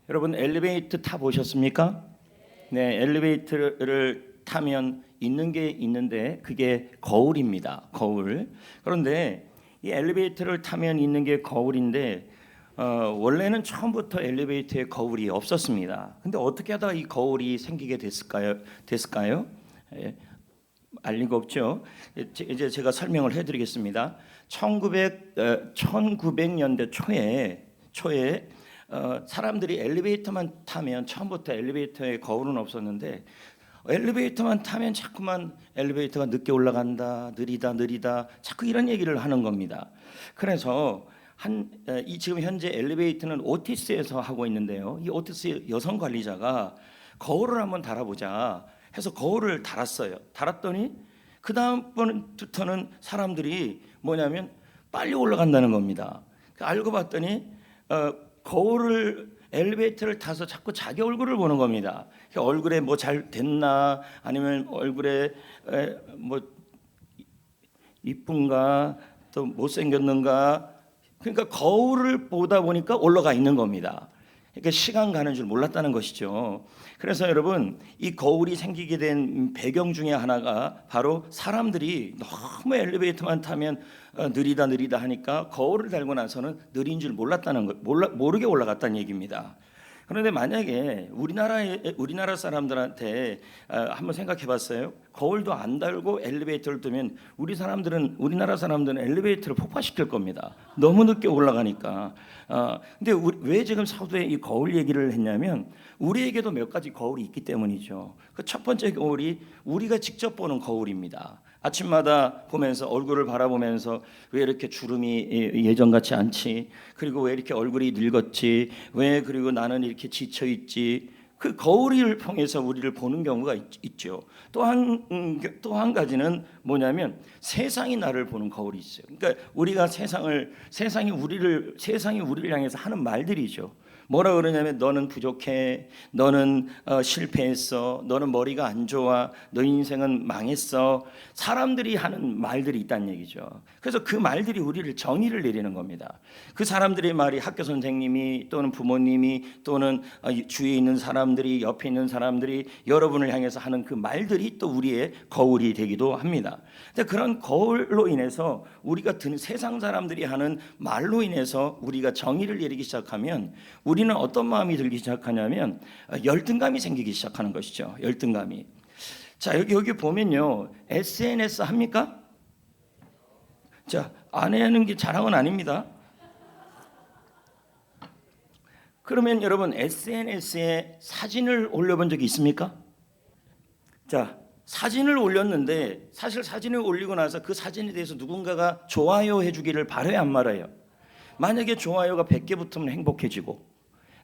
여러분 엘리베이터 타 보셨습니까? 네, 엘리베이터를 타면 있는 게 있는데 그게 거울입니다. 거울. 그런데 이 엘리베이터를 타면 있는 게 거울인데 원래는 처음부터 엘리베이터에 거울이 없었습니다. 근데 어떻게 하다 이 거울이 생기게 됐을까요? 예, 알 리가 없죠. 이제 제가 설명을 해드리겠습니다. 1900년대 초에 사람들이 엘리베이터만 타면 처음부터 엘리베이터에 거울은 없었는데 엘리베이터만 타면 자꾸만 엘리베이터가 늦게 올라간다, 느리다, 자꾸 이런 얘기를 하는 겁니다. 그래서 지금 현재 엘리베이터는 오티스에서 하고 있는데요. 이 오티스 여성 관리자가 거울을 한번 달아보자 해서 거울을 달았어요. 달았더니 그 다음부터는 사람들이 뭐냐면 빨리 올라간다는 겁니다. 알고 봤더니 엘리베이터를 타서 자꾸 자기 얼굴을 보는 겁니다. 얼굴에 뭐 잘 됐나, 아니면 얼굴에 뭐 이쁜가, 또 못생겼는가. 그러니까 거울을 보다 보니까 올라가 있는 겁니다. 그러니까 시간 가는 줄 몰랐다는 것이죠. 그래서 여러분, 이 거울이 생기게 된 배경 중에 하나가 바로 사람들이 너무 엘리베이터만 타면 느리다 하니까 거울을 달고 나서는 느린 줄 몰랐다는 거, 모르게 올라갔다는 얘기입니다. 그런데 만약에 우리나라 사람들한테 한번 생각해봤어요? 거울도 안 달고 엘리베이터를 뜨면 우리나라 사람들은 엘리베이터를 폭파시킬 겁니다. 너무 늦게 올라가니까. 근데 왜 지금 서두에 이 거울 얘기를 했냐면 우리에게도 몇 가지 거울이 있기 때문이죠. 그 첫 번째 거울이 우리가 직접 보는 거울입니다. 아침마다 보면서 얼굴을 바라보면서 왜 이렇게 주름이 예전 같지 않지? 그리고 왜 이렇게 얼굴이 늙었지? 왜 그리고 나는 이렇게 지쳐 있지? 그 거울을 통해서 우리를 보는 경우가 있죠. 또 한 가지는 뭐냐면 세상이 나를 보는 거울이 있어요. 그러니까 우리가 세상이 우리를 향해서 하는 말들이죠. 뭐라 그러냐면 너는 부족해, 너는 실패했어, 너는 머리가 안 좋아, 너 인생은 망했어. 사람들이 하는 말들이 있다는 얘기죠. 그래서 그 말들이 우리를 정의를 내리는 겁니다. 그 사람들의 말이 학교 선생님이 또는 부모님이 또는 주위에 있는 사람들이, 옆에 있는 사람들이 여러분을 향해서 하는 그 말들이 또 우리의 거울이 되기도 합니다. 근데 그런 거울로 인해서 우리가 듣는 세상 사람들이 하는 말로 인해서 우리가 정의를 내리기 시작하면 우리는 어떤 마음이 들기 시작하냐면 열등감이 생기기 시작하는 것이죠. 열등감이. 자, 여기 보면요. SNS 합니까? 자, 안 하는 게 자랑은 아닙니다. 그러면 여러분 SNS에 사진을 올려본 적이 있습니까? 자, 사진을 올렸는데 사실 사진을 올리고 나서 그 사진에 대해서 누군가가 좋아요 해주기를 바라요, 안 말아요? 만약에 좋아요가 100개 붙으면 행복해지고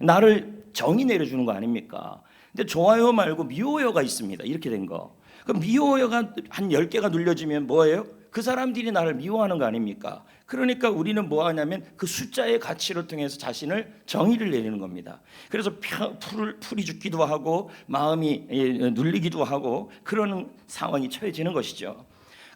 나를 정의 내려주는 거 아닙니까? 근데 좋아요 말고 미워요가 있습니다. 이렇게 된 거. 그럼 미워요가 한 10개가 눌려지면 뭐예요? 그 사람들이 나를 미워하는 거 아닙니까? 그러니까 우리는 뭐 하냐면 그 숫자의 가치를 통해서 자신을 정의를 내리는 겁니다. 그래서 풀이 죽기도 하고 마음이 눌리기도 하고 그러는 상황이 처해지는 것이죠.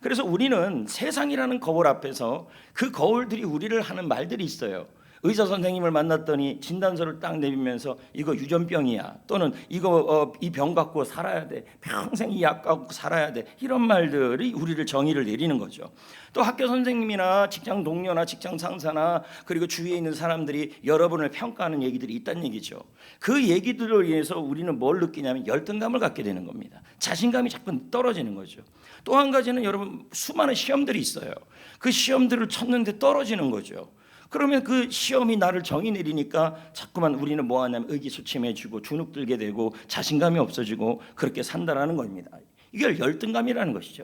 그래서 우리는 세상이라는 거울 앞에서 그 거울들이 우리를 하는 말들이 있어요. 의사 선생님을 만났더니 진단서를 딱 내밀면서 이거 유전병이야, 또는 이거 이 병 갖고 살아야 돼, 평생 이 약 갖고 살아야 돼, 이런 말들이 우리를 정의를 내리는 거죠. 또 학교 선생님이나 직장 동료나 직장 상사나 그리고 주위에 있는 사람들이 여러분을 평가하는 얘기들이 있다는 얘기죠. 그 얘기들로 인해서 우리는 뭘 느끼냐면 열등감을 갖게 되는 겁니다. 자신감이 자꾸 떨어지는 거죠. 또 한 가지는 여러분 수많은 시험들이 있어요. 그 시험들을 쳤는데 떨어지는 거죠. 그러면 그 시험이 나를 정의 내리니까 자꾸만 우리는 뭐 하냐면 의기소침해지고 주눅들게 되고 자신감이 없어지고 그렇게 산다라는 겁니다. 이게 열등감이라는 것이죠.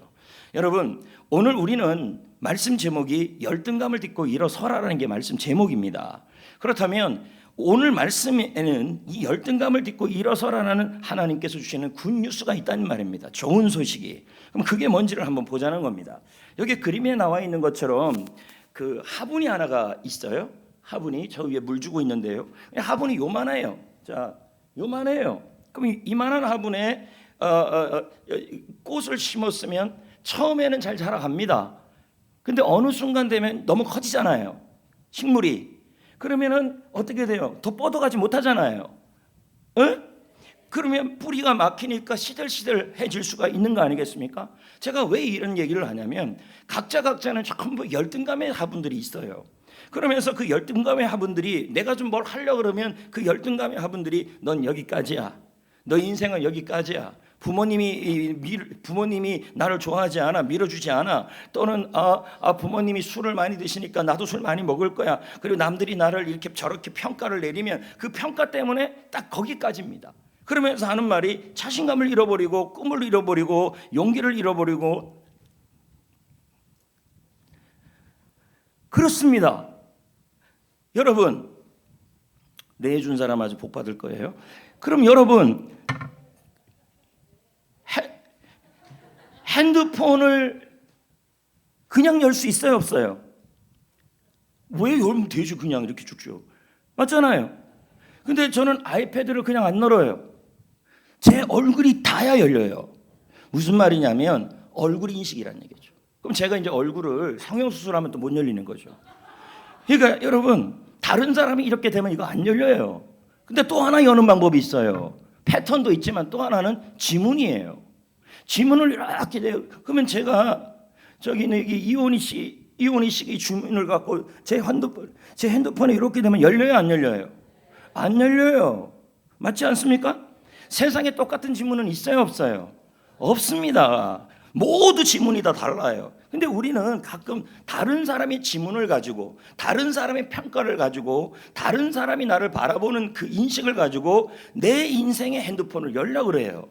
여러분, 오늘 우리는 말씀 제목이 열등감을 딛고 일어서라라는 게 말씀 제목입니다. 그렇다면 오늘 말씀에는 이 열등감을 딛고 일어서라는 하나님께서 주시는 굿뉴스가 있다는 말입니다. 좋은 소식이. 그럼 그게 뭔지를 한번 보자는 겁니다. 여기 그림에 나와 있는 것처럼 그 화분이 하나가 있어요. 화분이 저 위에 물 주고 있는데요. 화분이 요만해요. 자, 요만해요. 그럼 이만한 화분에 꽃을 심었으면 처음에는 잘 자라갑니다. 근데 어느 순간 되면 너무 커지잖아요. 식물이. 그러면은 어떻게 돼요? 더 뻗어가지 못하잖아요. 어? 그러면 뿌리가 막히니까 시들시들해질 수가 있는 거 아니겠습니까? 제가 왜 이런 얘기를 하냐면 각자는 전부 열등감의 화분들이 있어요. 그러면서 그 열등감의 화분들이 내가 좀 뭘 하려고 그러면 그 열등감의 화분들이 넌 여기까지야. 너 인생은 여기까지야. 부모님이 나를 좋아하지 않아, 밀어주지 않아. 또는 부모님이 술을 많이 드시니까 나도 술 많이 먹을 거야. 그리고 남들이 나를 이렇게 저렇게 평가를 내리면 그 평가 때문에 딱 거기까지입니다. 그러면서 하는 말이 자신감을 잃어버리고 꿈을 잃어버리고 용기를 잃어버리고 그렇습니다. 여러분, 내준 사람 아주 복 받을 거예요. 그럼 여러분, 핸드폰을 그냥 열 수 있어요, 없어요? 왜 열면 되지, 그냥 이렇게 쭉쭉. 맞잖아요. 근데 저는 아이패드를 그냥 안 열어요. 제 얼굴이 닿아야 열려요. 무슨 말이냐면 얼굴 인식이라는 얘기죠. 그럼 제가 이제 얼굴을 성형수술하면 또 못 열리는 거죠. 그러니까 여러분, 다른 사람이 이렇게 되면 이거 안 열려요. 근데 또 하나 여는 방법이 있어요. 패턴도 있지만 또 하나는 지문이에요. 지문을 이렇게 돼요. 그러면 제가 이온희 씨의 주문을 갖고 제 핸드폰에 이렇게 되면 열려요, 안 열려요? 안 열려요. 맞지 않습니까? 세상에 똑같은 지문은 있어요, 없어요? 없습니다. 모두 지문이 다 달라요. 근데 우리는 가끔 다른 사람의 지문을 가지고 다른 사람의 평가를 가지고 다른 사람이 나를 바라보는 그 인식을 가지고 내 인생의 핸드폰을 열려고 그래요.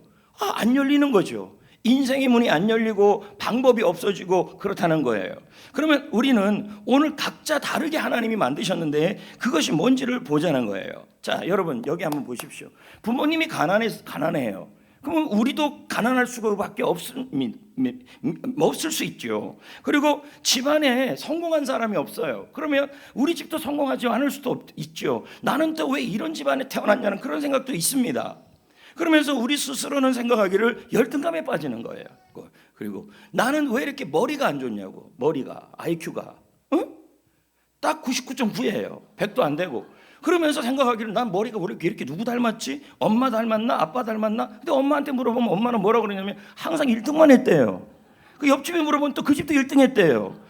안 열리는 거죠. 인생의 문이 안 열리고 방법이 없어지고 그렇다는 거예요. 그러면 우리는 오늘 각자 다르게 하나님이 만드셨는데 그것이 뭔지를 보자는 거예요. 자, 여러분 여기 한번 보십시오. 부모님이 가난해요. 그러면 우리도 가난할 수밖에 없을 수 있죠. 그리고 집안에 성공한 사람이 없어요. 그러면 우리 집도 성공하지 않을 수도 있죠. 나는 또 왜 이런 집안에 태어났냐는 그런 생각도 있습니다. 그러면서 우리 스스로는 생각하기를 열등감에 빠지는 거예요. 그리고 나는 왜 이렇게 머리가 안 좋냐고. 머리가 IQ가 딱 99.9예요. 100도 안 되고. 그러면서 생각하기를 난 머리가 왜 이렇게 누구 닮았지? 엄마 닮았나? 아빠 닮았나? 근데 엄마한테 물어보면 엄마는 뭐라고 그러냐면 항상 1등만 했대요. 그 옆집에 물어보면 또 그 집도 1등 했대요.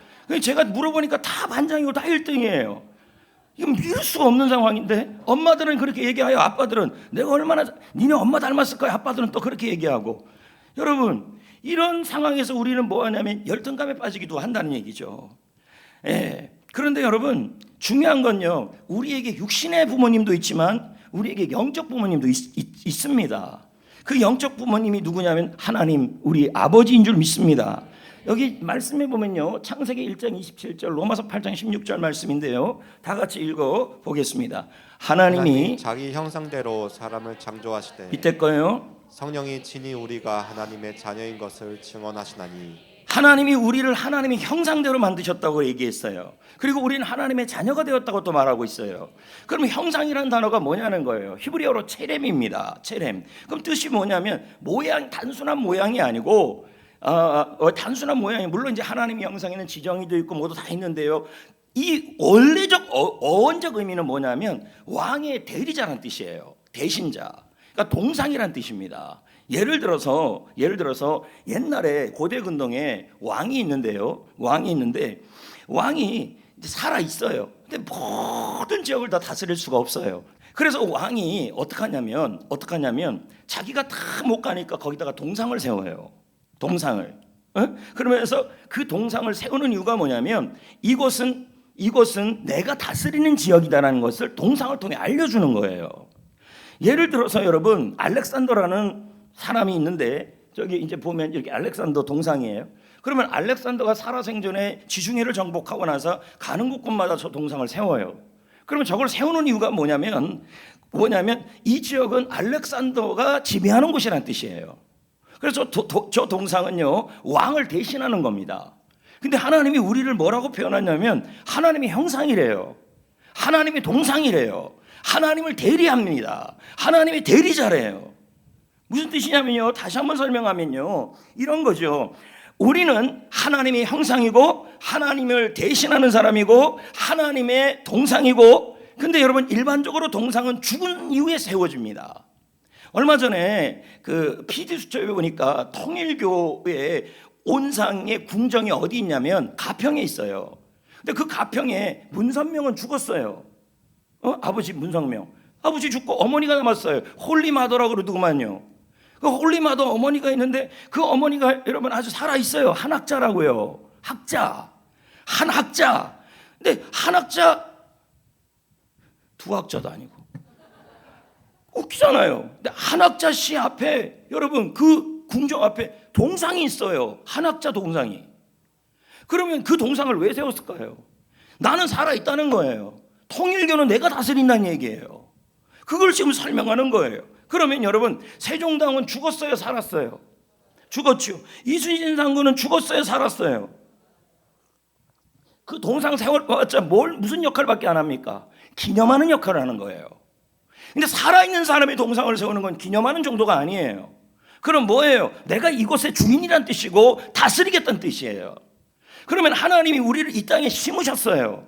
제가 물어보니까 다 반장이고 다 1등이에요. 이건 믿을 수가 없는 상황인데 엄마들은 그렇게 얘기하여 아빠들은 내가 얼마나 니네 엄마 닮았을 거야. 아빠들은 또 그렇게 얘기하고. 여러분 이런 상황에서 우리는 뭐 하냐면 열등감에 빠지기도 한다는 얘기죠. 예. 그런데 여러분 중요한 건요, 우리에게 육신의 부모님도 있지만 우리에게 영적 부모님도 있습니다. 그 영적 부모님이 누구냐면 하나님, 우리 아버지인 줄 믿습니다. 여기 말씀해 보면요, 창세기 1장 27절, 로마서 8장 16절 말씀인데요, 다 같이 읽어 보겠습니다. 하나님이 자기 형상대로 사람을 창조하시되 이때 거요. 성령이 친히 우리가 하나님의 자녀인 것을 증언하시나니. 하나님이 우리를 하나님의 형상대로 만드셨다고 얘기했어요. 그리고 우리는 하나님의 자녀가 되었다고 또 말하고 있어요. 그럼 형상이라는 단어가 뭐냐는 거예요. 히브리어로 체렘입니다. 체렘. 그럼 뜻이 뭐냐면 단순한 모양이 아니고 단순한 모양이, 물론 이제 하나님의 형상에는 지정이도 있고 모두 다 있는데요. 이 원래적 어원적 의미는 뭐냐면 왕의 대리자라는 뜻이에요. 대신자. 그러니까 동상이라는 뜻입니다. 예를 들어서 옛날에 고대 근동에 왕이 있는데요. 왕이 이제 살아 있어요. 근데 모든 지역을 다 다스릴 수가 없어요. 그래서 왕이 어떻게 하냐면 자기가 다 못 가니까 거기다가 동상을 세워요. 동상을. 그러면서 그 동상을 세우는 이유가 뭐냐면 이곳은 내가 다스리는 지역이다라는 것을 동상을 통해 알려주는 거예요. 예를 들어서 여러분, 알렉산더라는 사람이 있는데 저기 이제 보면 이렇게 알렉산더 동상이에요. 그러면 알렉산더가 살아생전에 지중해를 정복하고 나서 가는 곳곳마다 저 동상을 세워요. 그러면 저걸 세우는 이유가 뭐냐면 이 지역은 알렉산더가 지배하는 곳이라는 뜻이에요. 그래서 저 동상은요, 왕을 대신하는 겁니다. 근데 하나님이 우리를 뭐라고 표현하냐면 하나님의 형상이래요. 하나님의 동상이래요. 하나님을 대리합니다. 하나님의 대리자래요. 무슨 뜻이냐면요, 다시 한번 설명하면요, 이런 거죠. 우리는 하나님의 형상이고 하나님을 대신하는 사람이고 하나님의 동상이고, 근데 여러분 일반적으로 동상은 죽은 이후에 세워집니다. 얼마 전에 그 PD 수첩에 보니까 통일교회 온상의 궁정이 어디 있냐면 가평에 있어요. 근데 그 가평에 문선명은 죽었어요. 아버지 문선명. 아버지 죽고 어머니가 남았어요. 홀리마더라고 그러더구만요. 그 홀리마더 어머니가 있는데 그 어머니가 여러분 아주 살아있어요. 한학자라고요. 학자. 한학자. 근데 한학자 두 학자도 아니고. 웃기잖아요. 근데 한학자 씨 앞에 여러분 그 궁정 앞에 동상이 있어요. 한학자 동상이. 그러면 그 동상을 왜 세웠을까요? 나는 살아있다는 거예요. 통일교는 내가 다스린다는 얘기예요. 그걸 지금 설명하는 거예요. 그러면 여러분 세종당은 죽었어요, 살았어요? 죽었죠. 이순신 장군은 죽었어요, 살았어요? 그 동상 세워봤자 무슨 역할밖에 안 합니까? 기념하는 역할을 하는 거예요. 근데 살아있는 사람의 동상을 세우는 건 기념하는 정도가 아니에요. 그럼 뭐예요? 내가 이곳의 주인이란 뜻이고 다스리겠다는 뜻이에요. 그러면 하나님이 우리를 이 땅에 심으셨어요.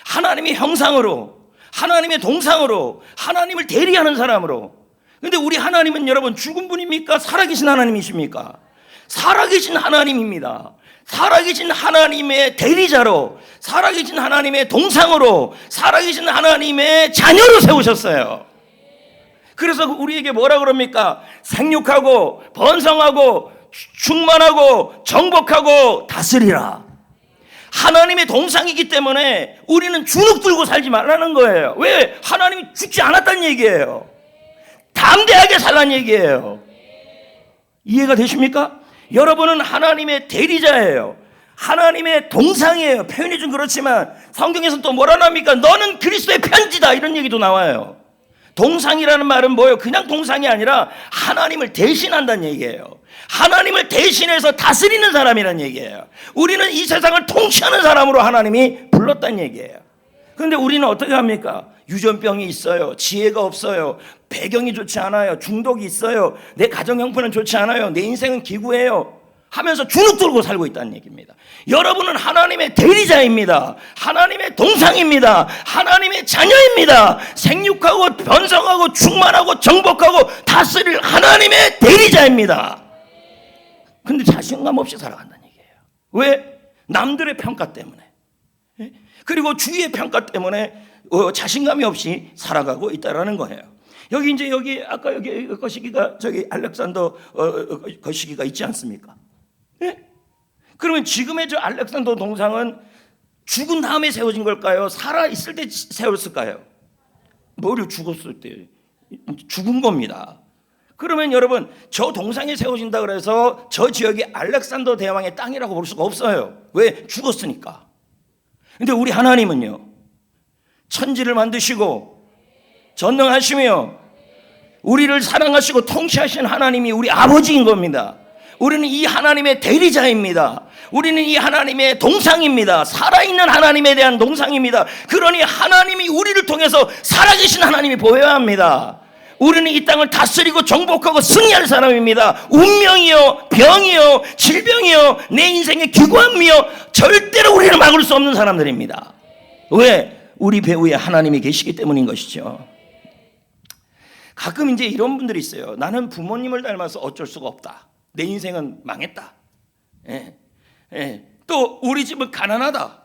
하나님의 형상으로, 하나님의 동상으로, 하나님을 대리하는 사람으로. 근데 우리 하나님은 여러분 죽은 분입니까? 살아계신 하나님이십니까? 살아계신 하나님입니다. 살아계신 하나님의 대리자로, 살아계신 하나님의 동상으로, 살아계신 하나님의 자녀로 세우셨어요. 그래서 우리에게 뭐라 그럽니까? 생육하고 번성하고 충만하고 정복하고 다스리라. 하나님의 동상이기 때문에 우리는 주눅 들고 살지 말라는 거예요. 왜? 하나님이 죽지 않았다는 얘기예요. 담대하게 살라는 얘기예요. 이해가 되십니까? 여러분은 하나님의 대리자예요. 하나님의 동상이에요. 표현이 좀 그렇지만 성경에서는 또 뭐라 합니까? 너는 그리스도의 편지다, 이런 얘기도 나와요. 동상이라는 말은 뭐예요? 그냥 동상이 아니라 하나님을 대신한다는 얘기예요. 하나님을 대신해서 다스리는 사람이라는 얘기예요. 우리는 이 세상을 통치하는 사람으로 하나님이 불렀다는 얘기예요. 그런데 우리는 어떻게 합니까? 유전병이 있어요. 지혜가 없어요. 배경이 좋지 않아요. 중독이 있어요. 내 가정 형편은 좋지 않아요. 내 인생은 기구해요. 하면서 주눅 들고 살고 있다는 얘기입니다. 여러분은 하나님의 대리자입니다. 하나님의 동상입니다. 하나님의 자녀입니다. 생육하고 번성하고 충만하고 정복하고 다스릴 하나님의 대리자입니다. 근데 자신감 없이 살아간다는 얘기예요. 왜? 남들의 평가 때문에, 그리고 주위의 평가 때문에 자신감이 없이 살아가고 있다라는 거예요. 여기 이제 여기 아까 여기 거시기가 저기 알렉산더 거시기가 있지 않습니까? 예? 그러면 지금의 저 알렉산더 동상은 죽은 다음에 세워진 걸까요? 살아 있을 때 세웠을까요? 뭐를 죽었을 때 죽은 겁니다. 그러면 여러분 저 동상이 세워진다 그래서 저 지역이 알렉산더 대왕의 땅이라고 볼 수가 없어요. 왜? 죽었으니까. 근데 우리 하나님은요, 천지를 만드시고 전능하시며 우리를 사랑하시고 통치하신 하나님이 우리 아버지인 겁니다. 우리는 이 하나님의 대리자입니다. 우리는 이 하나님의 동상입니다. 살아있는 하나님에 대한 동상입니다. 그러니 하나님이 우리를 통해서 살아계신 하나님이 보여야 합니다. 우리는 이 땅을 다스리고 정복하고 승리할 사람입니다. 운명이요, 병이요, 질병이요, 내 인생의 기관이요, 절대로 우리를 막을 수 없는 사람들입니다. 왜? 우리 배후에 하나님이 계시기 때문인 것이죠. 가끔 이제 이런 분들이 있어요. 나는 부모님을 닮아서 어쩔 수가 없다. 내 인생은 망했다. 또 우리 집은 가난하다.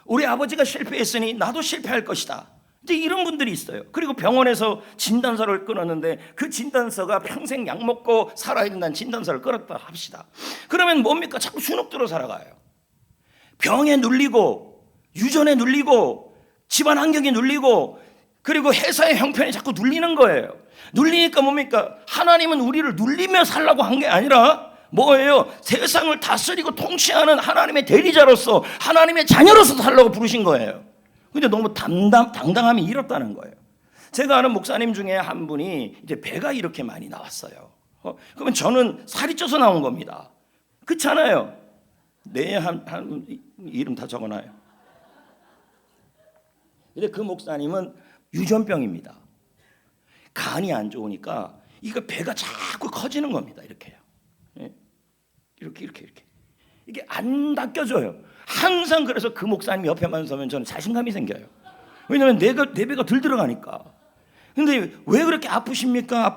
우리 아버지가 실패했으니 나도 실패할 것이다. 이제 이런 분들이 있어요. 그리고 병원에서 진단서를 끊었는데 그 진단서가 평생 약 먹고 살아야 된다는 진단서를 끊었다 합시다. 그러면 뭡니까? 자꾸 주눅들어 살아가요. 병에 눌리고 유전에 눌리고 집안 환경에 눌리고 그리고 회사의 형편에 자꾸 눌리는 거예요. 눌리니까 뭡니까? 하나님은 우리를 눌리며 살라고 한 게 아니라 뭐예요? 세상을 다스리고 통치하는 하나님의 대리자로서 하나님의 자녀로서 살라고 부르신 거예요. 근데 너무 당당함이 잃었다는 거예요. 제가 아는 목사님 중에 한 분이 이제 배가 이렇게 많이 나왔어요. 그러면 저는 살이 쪄서 나온 겁니다. 그렇잖아요. 네, 한 이름 다 적어놔요. 근데 그 목사님은 유전병입니다. 간이 안 좋으니까 이거 배가 자꾸 커지는 겁니다. 이렇게요. 이렇게 이게 안 닦여져요. 항상 그래서 그 목사님 옆에만 서면 저는 자신감이 생겨요. 왜냐하면 내 배가 덜 들어가니까. 근데 왜 그렇게 아프십니까?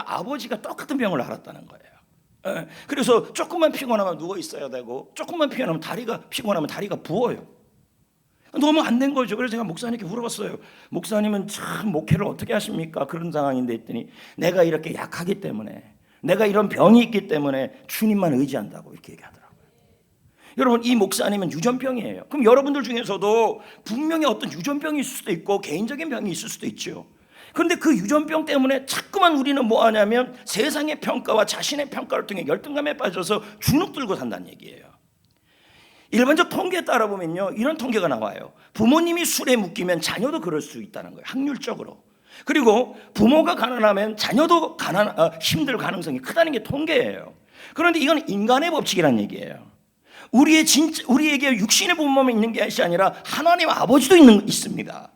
아버지가 똑같은 병을 앓았다는 거예요. 그래서 조금만 피곤하면 누워 있어야 되고, 조금만 피곤하면 다리가 부어요. 너무 안 된 거죠. 그래서 제가 목사님께 물어봤어요. 목사님은 참 목회를 어떻게 하십니까? 그런 상황인데 했더니, 내가 이렇게 약하기 때문에, 내가 이런 병이 있기 때문에 주님만 의지한다고 이렇게 얘기하더라고요. 여러분, 이 목사님은 유전병이에요. 그럼 여러분들 중에서도 분명히 어떤 유전병이 있을 수도 있고 개인적인 병이 있을 수도 있죠. 그런데 그 유전병 때문에 자꾸만 우리는 뭐 하냐면 세상의 평가와 자신의 평가를 통해 열등감에 빠져서 주눅 들고 산다는 얘기예요. 일반적 통계에 따라 보면요, 이런 통계가 나와요. 부모님이 술에 묶이면 자녀도 그럴 수 있다는 거예요. 확률적으로. 그리고 부모가 가난하면 자녀도 힘들 가능성이 크다는 게 통계예요. 그런데 이건 인간의 법칙이라는 얘기예요. 우리에게 육신의 부모만 있는 게 아니라 하나님 아버지도 있습니다.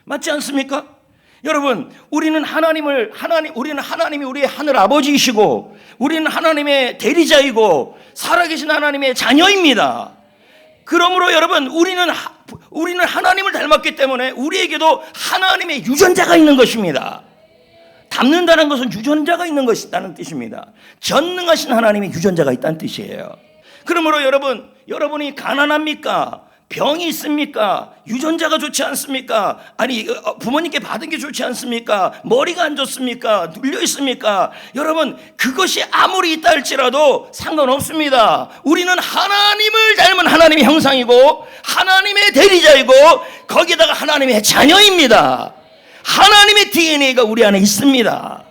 맞지 않습니까? 여러분, 우리는 하나님이 우리의 하늘 아버지이시고, 우리는 하나님의 대리자이고, 살아계신 하나님의 자녀입니다. 그러므로 여러분, 우리는 하나님을 닮았기 때문에 우리에게도 하나님의 유전자가 있는 것입니다. 닮는다는 것은 유전자가 있는 것이라는 뜻입니다. 전능하신 하나님의 유전자가 있다는 뜻이에요. 그러므로 여러분이 가난합니까? 병이 있습니까? 유전자가 좋지 않습니까? 아니, 부모님께 받은 게 좋지 않습니까? 머리가 안 좋습니까? 눌려 있습니까? 여러분, 그것이 아무리 있다 할지라도 상관없습니다. 우리는 하나님을 닮은 하나님의 형상이고, 하나님의 대리자이고, 거기에다가 하나님의 자녀입니다. 하나님의 DNA가 우리 안에 있습니다.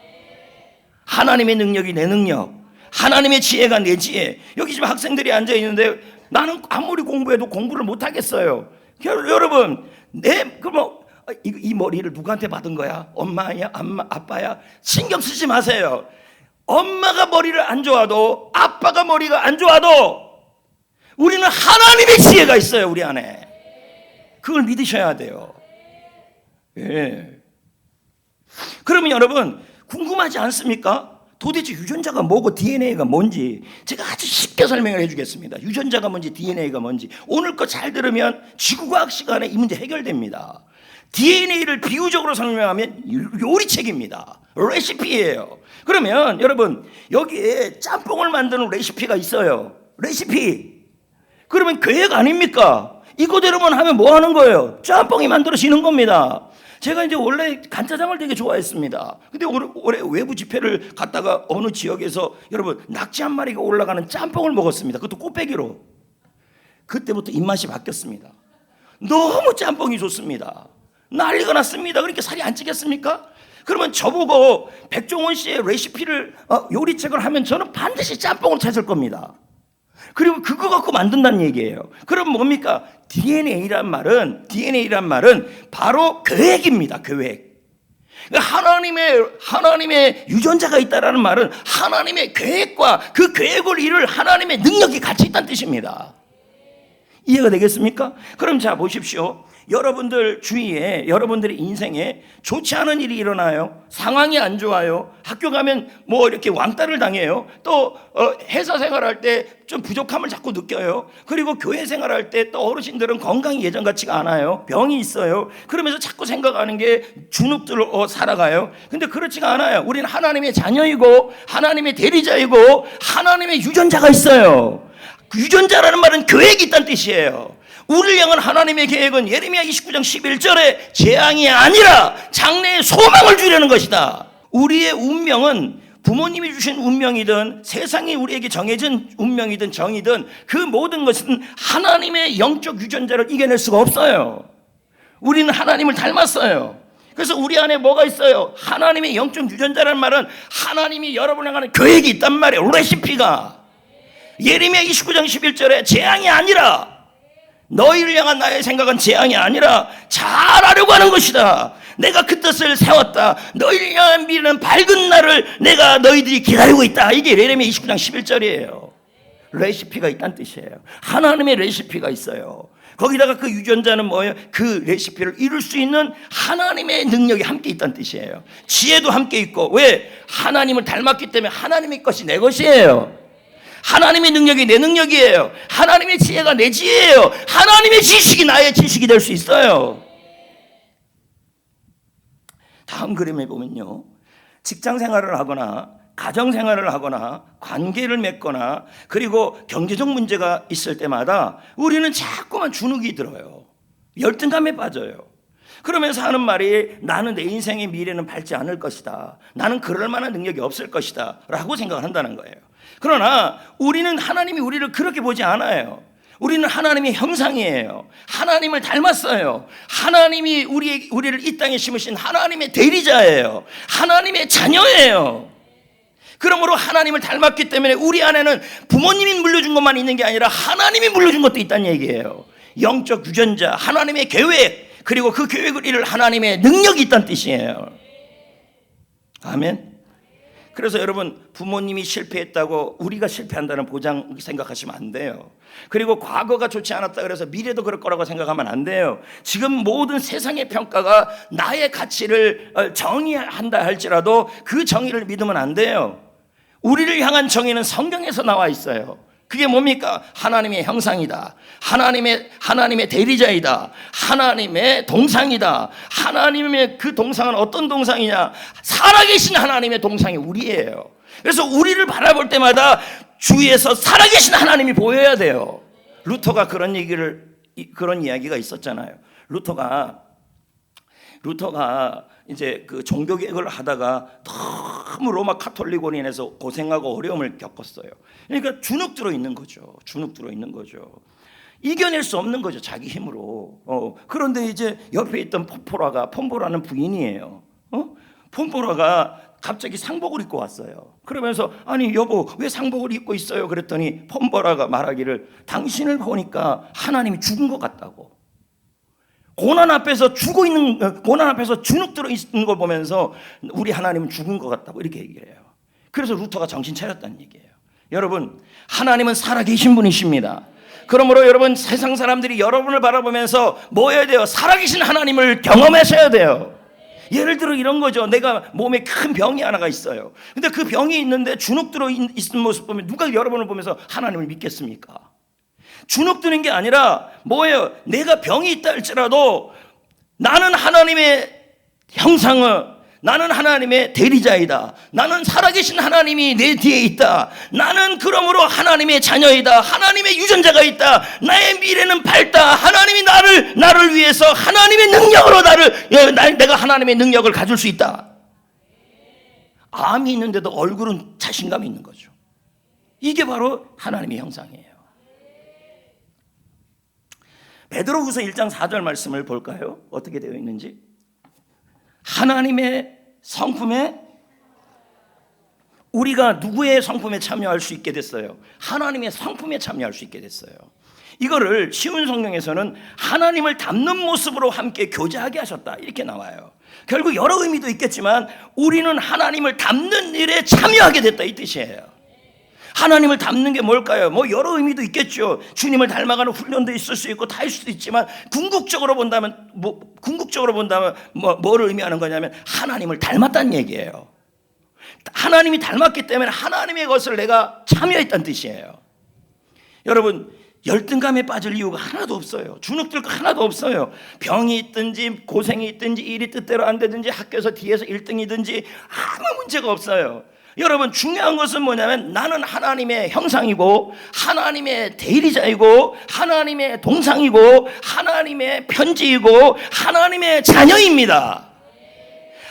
하나님의 능력이 내 능력, 하나님의 지혜가 내 지혜. 여기 지금 학생들이 앉아 있는데 나는 아무리 공부해도 공부를 못 하겠어요. 여러분, 이 머리를 누구한테 받은 거야? 엄마야? 아빠야? 신경 쓰지 마세요. 엄마가 머리를 안 좋아도, 아빠가 머리가 안 좋아도 우리는 하나님의 지혜가 있어요, 우리 안에. 그걸 믿으셔야 돼요. 예. 그러면 여러분, 궁금하지 않습니까? 도대체 유전자가 뭐고 DNA가 뭔지 제가 아주 쉽게 설명을 해주겠습니다. 유전자가 뭔지 DNA가 뭔지 오늘 거 잘 들으면 지구과학 시간에 이 문제 해결됩니다. DNA를 비유적으로 설명하면 요리책입니다. 레시피예요. 그러면 여러분, 여기에 짬뽕을 만드는 레시피가 있어요. 레시피. 그러면 계획 아닙니까? 이거대로만 하면 뭐 하는 거예요? 짬뽕이 만들어지는 겁니다. 제가 이제 원래 간짜장을 되게 좋아했습니다. 근데 올해 외부 집회를 갔다가 어느 지역에서 여러분, 낙지 한 마리가 올라가는 짬뽕을 먹었습니다. 그것도 꽃배기로. 그때부터 입맛이 바뀌었습니다. 너무 짬뽕이 좋습니다. 난리가 났습니다. 그러니까 살이 안 찌겠습니까? 그러면 저보고 백종원 씨의 레시피를 요리책을 하면 저는 반드시 짬뽕을 찾을 겁니다. 그리고 그거 갖고 만든다는 얘기예요. 그럼 뭡니까? DNA란 말은 바로 계획입니다. 계획. 하나님의 유전자가 있다라는 말은 하나님의 계획과 그 계획을 이룰 하나님의 능력이 같이 있다는 뜻입니다. 이해가 되겠습니까? 그럼 자 보십시오. 여러분들 주위에, 여러분들의 인생에 좋지 않은 일이 일어나요. 상황이 안 좋아요. 학교 가면 뭐 이렇게 왕따를 당해요. 또 회사 생활할 때 좀 부족함을 자꾸 느껴요. 그리고 교회 생활할 때 또 어르신들은 건강이 예전 같지가 않아요. 병이 있어요. 그러면서 자꾸 생각하는 게 주눅들어 살아가요. 근데 그렇지가 않아요. 우리는 하나님의 자녀이고, 하나님의 대리자이고, 하나님의 유전자가 있어요. 그 유전자라는 말은 계획이 있다는 뜻이에요. 우리를 향한 하나님의 계획은 예레미야 29장 11절에 재앙이 아니라 장래의 소망을 주려는 것이다. 우리의 운명은 부모님이 주신 운명이든 세상이 우리에게 정해진 운명이든 정이든 그 모든 것은 하나님의 영적 유전자를 이겨낼 수가 없어요. 우리는 하나님을 닮았어요. 그래서 우리 안에 뭐가 있어요? 하나님의 영적 유전자라는 말은 하나님이 여러분을 향하는 계획이 있단 말이에요. 레시피가. 예레미야 29장 11절에 재앙이 아니라, 너희를 향한 나의 생각은 재앙이 아니라 잘하려고 하는 것이다. 내가 그 뜻을 세웠다. 너희를 향한 미래는 밝은 날을 내가 너희들이 기다리고 있다. 이게 예레미야 29장 11절이에요. 레시피가 있다는 뜻이에요. 하나님의 레시피가 있어요. 거기다가 그 유전자는 뭐예요? 그 레시피를 이룰 수 있는 하나님의 능력이 함께 있다는 뜻이에요. 지혜도 함께 있고. 왜? 하나님을 닮았기 때문에 하나님의 것이 내 것이에요. 하나님의 능력이 내 능력이에요. 하나님의 지혜가 내 지혜예요. 하나님의 지식이 나의 지식이 될 수 있어요. 다 다음 그림에 보면요, 직장 생활을 하거나 가정 생활을 하거나 관계를 맺거나 그리고 경제적 문제가 있을 때마다 우리는 자꾸만 주눅이 들어요. 열등감에 빠져요. 그러면서 하는 말이 나는 내 인생의 미래는 밝지 않을 것이다. 나는 그럴 만한 능력이 없을 것이다 라고 생각을 한다는 거예요. 그러나 우리는 하나님이 우리를 그렇게 보지 않아요. 우리는 하나님의 형상이에요. 하나님을 닮았어요. 하나님이 우리를 이 땅에 심으신 하나님의 대리자예요. 하나님의 자녀예요. 그러므로 하나님을 닮았기 때문에 우리 안에는 부모님이 물려준 것만 있는 게 아니라 하나님이 물려준 것도 있다는 얘기예요. 영적 유전자, 하나님의 계획, 그리고 그 계획을 이룰 하나님의 능력이 있다는 뜻이에요. 아멘. 그래서 여러분, 부모님이 실패했다고 우리가 실패한다는 보장 생각하시면 안 돼요. 그리고 과거가 좋지 않았다 그래서 미래도 그럴 거라고 생각하면 안 돼요. 지금 모든 세상의 평가가 나의 가치를 정의한다 할지라도 그 정의를 믿으면 안 돼요. 우리를 향한 정의는 성경에서 나와 있어요. 그게 뭡니까? 하나님의 형상이다. 하나님의 대리자이다. 하나님의 동상이다. 하나님의 그 동상은 어떤 동상이냐? 살아계신 하나님의 동상이 우리예요. 그래서 우리를 바라볼 때마다 주위에서 살아계신 하나님이 보여야 돼요. 루터가 그런 이야기가 있었잖아요. 루터가 이제 그 종교 개혁을 하다가 너무 로마 카톨릭으로 인해서 고생하고 어려움을 겪었어요. 그러니까 주눅 들어 있는 거죠. 이겨낼 수 없는 거죠, 자기 힘으로. 그런데 이제 옆에 있던 폼보라는 부인이에요. 폼보라가 갑자기 상복을 입고 왔어요. 그러면서 아니 여보 왜 상복을 입고 있어요? 그랬더니 폼보라가 말하기를 당신을 보니까 하나님이 죽은 것 같다고. 고난 앞에서 주눅 들어 있는 걸 보면서 우리 하나님은 죽은 것 같다고 이렇게 얘기를 해요. 그래서 루터가 정신 차렸다는 얘기예요. 여러분, 하나님은 살아계신 분이십니다. 그러므로 여러분, 세상 사람들이 여러분을 바라보면서 뭐 해야 돼요? 살아계신 하나님을 경험하셔야 돼요. 예를 들어 이런 거죠. 내가 몸에 큰 병이 하나가 있어요. 근데 그 병이 있는데 주눅 들어 있는 모습 보면 누가 여러분을 보면서 하나님을 믿겠습니까? 주눅 드는 게 아니라 뭐예요? 내가 병이 있다 할지라도 나는 하나님의 형상을, 나는 하나님의 대리자이다. 나는 살아계신 하나님이 내 뒤에 있다. 나는 그러므로 하나님의 자녀이다. 하나님의 유전자가 있다. 나의 미래는 밝다. 하나님이 나를 위해서 하나님의 능력으로 내가 하나님의 능력을 가질 수 있다. 암이 있는데도 얼굴은 자신감이 있는 거죠. 이게 바로 하나님의 형상이에요. 베드로후서 1장 4절 말씀을 볼까요? 어떻게 되어 있는지. 하나님의 성품에 우리가 누구의 성품에 참여할 수 있게 됐어요? 하나님의 성품에 참여할 수 있게 됐어요. 이거를 쉬운 성경에서는 하나님을 닮는 모습으로 함께 교제하게 하셨다 이렇게 나와요. 결국 여러 의미도 있겠지만 우리는 하나님을 닮는 일에 참여하게 됐다 이 뜻이에요. 하나님을 닮는 게 뭘까요? 뭐 여러 의미도 있겠죠. 주님을 닮아가는 훈련도 있을 수 있고 다 할 수도 있지만 궁극적으로 본다면 뭐를 의미하는 거냐면 하나님을 닮았다는 얘기예요. 하나님이 닮았기 때문에 하나님의 것을 내가 참여했다는 뜻이에요. 여러분, 열등감에 빠질 이유가 하나도 없어요. 주눅 들 거 하나도 없어요. 병이 있든지 고생이 있든지 일이 뜻대로 안 되든지 학교에서 뒤에서 1등이든지 아무 문제가 없어요. 여러분, 중요한 것은 뭐냐면 나는 하나님의 형상이고 하나님의 대리자이고 하나님의 동상이고 하나님의 편지이고 하나님의 자녀입니다.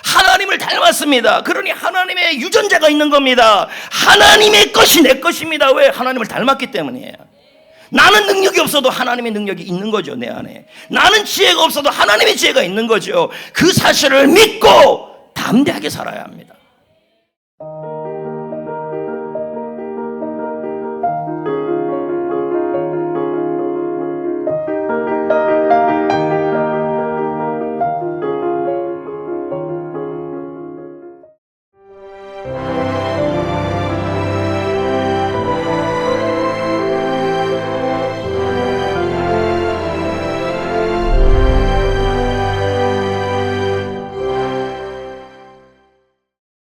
하나님을 닮았습니다. 그러니 하나님의 유전자가 있는 겁니다. 하나님의 것이 내 것입니다. 왜? 하나님을 닮았기 때문이에요. 나는 능력이 없어도 하나님의 능력이 있는 거죠, 내 안에. 나는 지혜가 없어도 하나님의 지혜가 있는 거죠. 그 사실을 믿고 담대하게 살아야 합니다.